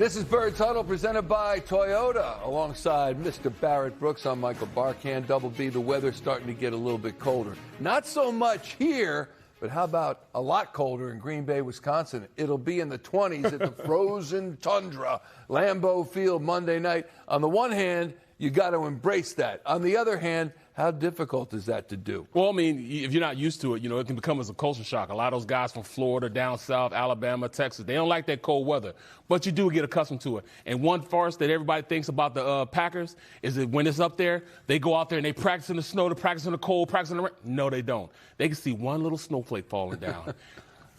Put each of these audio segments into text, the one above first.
This is Bird's Huddle presented by Toyota. Alongside Mr. Barrett Brooks, I'm Michael Barkan. Double B, the weather's starting to get a little bit colder. Not so much here, but how about a lot colder in Green Bay, Wisconsin? It'll be in the 20s at the frozen tundra, Lambeau Field Monday night. On the one hand, you got to embrace that. On the other hand, how difficult is that to do? Well, I mean, if you're not used to it, it can become as a culture shock. A lot of those guys from Florida, down south, Alabama, Texas, they don't like that cold weather. But you do get accustomed to it. And one farce that everybody thinks about the Packers is that when it's up there, they go out there and they practice in the snow, they practice in the cold, practice in the rain. No, they don't. They can see one little snowflake falling down.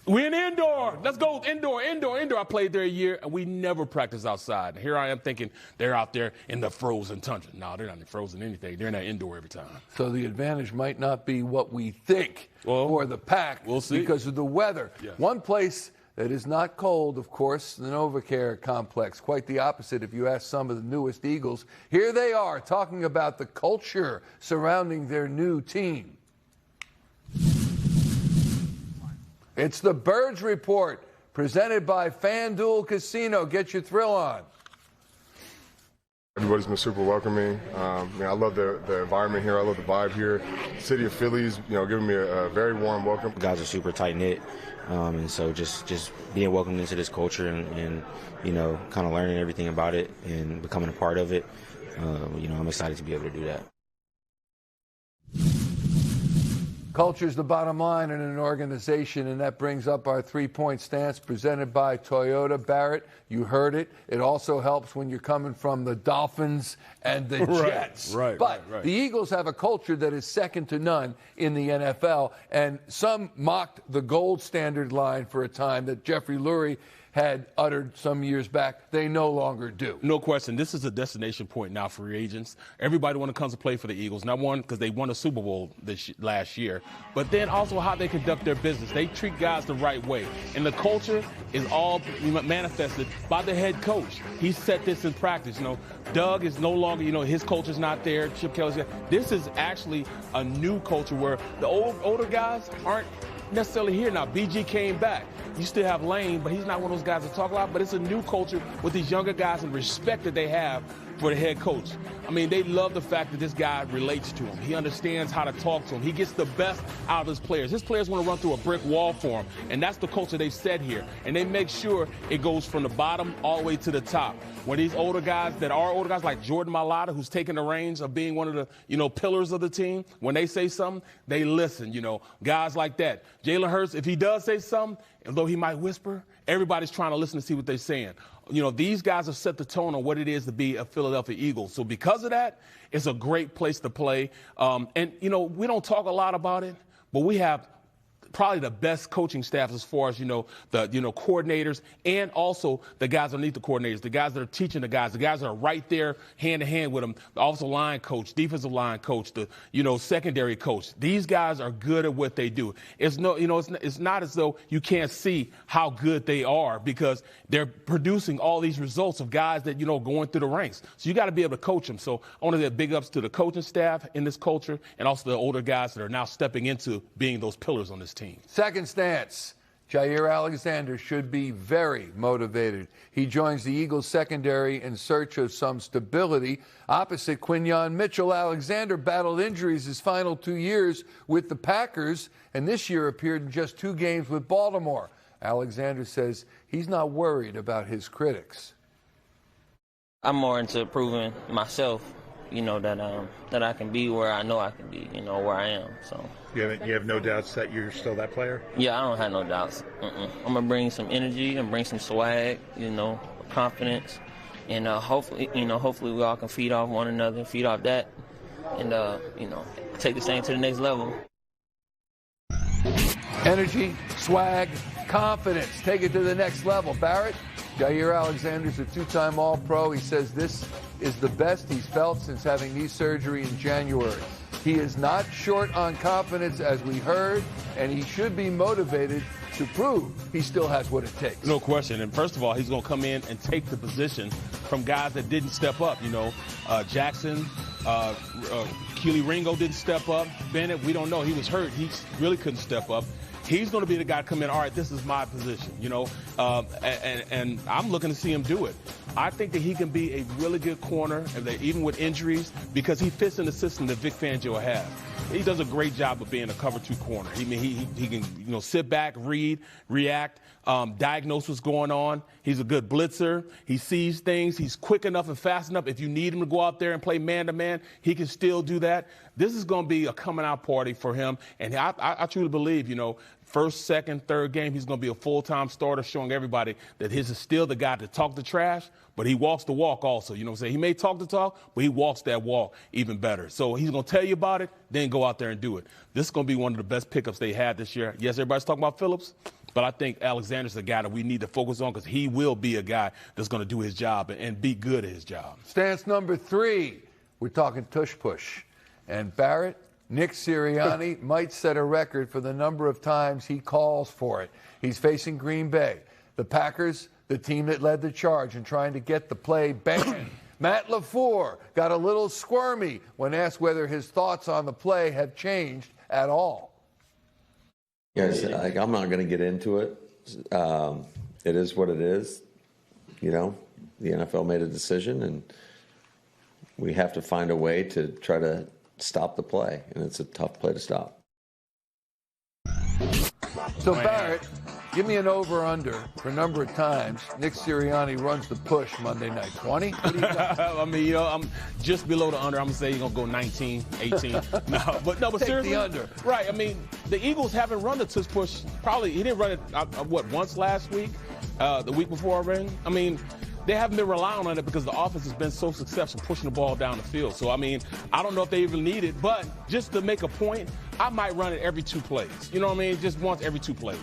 We're in indoor. Let's go indoor. I played there a year, and we never practiced outside. And here I am thinking they're out there in the frozen tundra. No, they're not in frozen anything. They're in that indoor every time. So the advantage might not be what we think for the Pack. We'll see. Because of the weather. Yes. One place that is not cold, of course, the NovaCare complex. Quite the opposite if you ask some of the newest Eagles. Here they are talking about the culture surrounding their new team. It's the Birds Report, presented by FanDuel Casino. Get your thrill on. Everybody's been super welcoming. I love the environment here. I love the vibe here. City of Phillies, giving me a very warm welcome. The guys are super tight-knit, and so just being welcomed into this culture and kind of learning everything about it and becoming a part of it, I'm excited to be able to do that. Culture's the bottom line in an organization, and that brings up our three-point stance presented by Toyota. Barrett, you heard it. It also helps when you're coming from the Dolphins and the Jets. Right. The Eagles have a culture that is second to none in the NFL, and some mocked the gold standard line for a time that Jeffrey Lurie had uttered some years back. They no longer do. No question. This is a destination point now for free agents. Everybody want to come to play for the Eagles. Not one because they won a Super Bowl last year, but then also how they conduct their business. They treat guys the right way. And the culture is all manifested by the head coach. He set this in practice. Doug is no longer, his culture's not there. Chip Kelly's there. This is actually a new culture where the older guys aren't necessarily here now. BG came back. You still have Lane, but he's not one of those guys that talk a lot. But it's a new culture with these younger guys and respect that they have for the head coach. I mean, they love the fact that this guy relates to him. He understands how to talk to him. He gets the best out of his players. His players want to run through a brick wall for him, and that's the culture they've set here. And they make sure it goes from the bottom all the way to the top. When these older guys that are older guys like Jordan Mailata, who's taking the reins of being one of the pillars of the team, when they say something, they listen. Guys like that. Jalen Hurts, if he does say something, although he might whisper, everybody's trying to listen to see what they're saying. These guys have set the tone on what it is to be a Philadelphia Eagle. So because of that, it's a great place to play. And we don't talk a lot about it, but we have probably the best coaching staff as far as, the coordinators and also the guys underneath the coordinators, the guys that are teaching the guys that are right there hand to hand with them, the offensive line coach, defensive line coach, the, secondary coach. These guys are good at what they do. It's not as though you can't see how good they are because they're producing all these results of guys that, going through the ranks. So you got to be able to coach them. So I want to give big ups to the coaching staff in this culture and also the older guys that are now stepping into being those pillars on this team. Second stance, Jair Alexander should be very motivated. He joins the Eagles secondary in search of some stability. Opposite Quinyon Mitchell, Alexander battled injuries his final 2 years with the Packers, and this year appeared in just 2 games with Baltimore. Alexander says he's not worried about his critics. I'm more into proving myself, that I can be where I know I can be, where I am. So you have no doubts that you're still that player? Yeah, I don't have no doubts. I'm gonna bring some energy and bring some swag, confidence, and hopefully we all can feed off one another, feed off that, and take this thing to the next level. Energy, swag, confidence. Take it to the next level. Barrett, Jair Alexander's a 2-time All-Pro. He says this is the best he's felt since having knee surgery in January. He is not short on confidence, as we heard, and he should be motivated to prove he still has what it takes. No question. And first of all, he's going to come in and take the position from guys that didn't step up. Jackson, Keely Ringo didn't step up. Bennett, we don't know. He was hurt. He really couldn't step up. He's going to be the guy to come in, all right, this is my position, you know, and I'm looking to see him do it. I think that he can be a really good corner, even with injuries, because he fits in the system that Vic Fangio has. He does a great job of being a cover 2 corner. He can, you know, sit back, read, react, diagnose what's going on. He's a good blitzer. He sees things. He's quick enough and fast enough. If you need him to go out there and play man-to-man, he can still do that. This is going to be a coming-out party for him, and I truly believe, you know, first, second, third game, he's going to be a full-time starter, showing everybody that his is still the guy to talk the trash, but he walks the walk also. You know what I'm saying? He may talk the talk, but he walks that walk even better. So he's going to tell you about it, then go out there and do it. This is going to be one of the best pickups they had this year. Yes, everybody's talking about Phillips, but I think Alexander's the guy that we need to focus on, because he will be a guy that's going to do his job and be good at his job. Stance number 3, we're talking tush push. And Barrett, Nick Sirianni might set a record for the number of times he calls for it. He's facing Green Bay. The Packers, the team that led the charge in trying to get the play banned. Matt LaFleur got a little squirmy when asked whether his thoughts on the play have changed at all. Yes, I'm not going to get into it. It is what it is. You know, the NFL made a decision, and we have to find a way to try to stop the play, and it's a tough play to stop. So, Barrett, give me an over-under for number of times Nick Sirianni runs the push Monday night. 20? What do you got? I mean, you know, I'm just below the under. I'm going to say you're going to go 19, 18. But Take seriously. the under. Right. I mean, the Eagles haven't run the tush push. Probably, he didn't run it, once last week? The week before already? I mean, they haven't been relying on it because the offense has been so successful pushing the ball down the field. So, I mean, I don't know if they even need it, but just to make a point, I might run it every 2 plays. You know what I mean? Just once every 2 plays.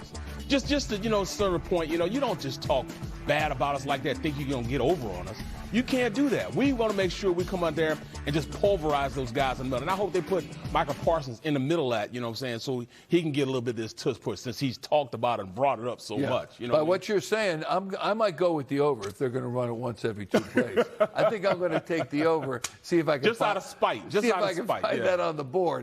Just to, you know, serve a point. You know, you don't just talk bad about us like that, think you're going to get over on us. You can't do that. We want to make sure we come out there and just pulverize those guys in the middle. And I hope they put Michael Parsons in the middle of that, you know what I'm saying, so he can get a little bit of this tush push since he's talked about it and brought it up so much. You know what you're saying, I might go with the over if they're going to run it once every 2 plays. I think I'm going to take the over, see if I can just out of spite. Just see out if of I can spite. find that on the board.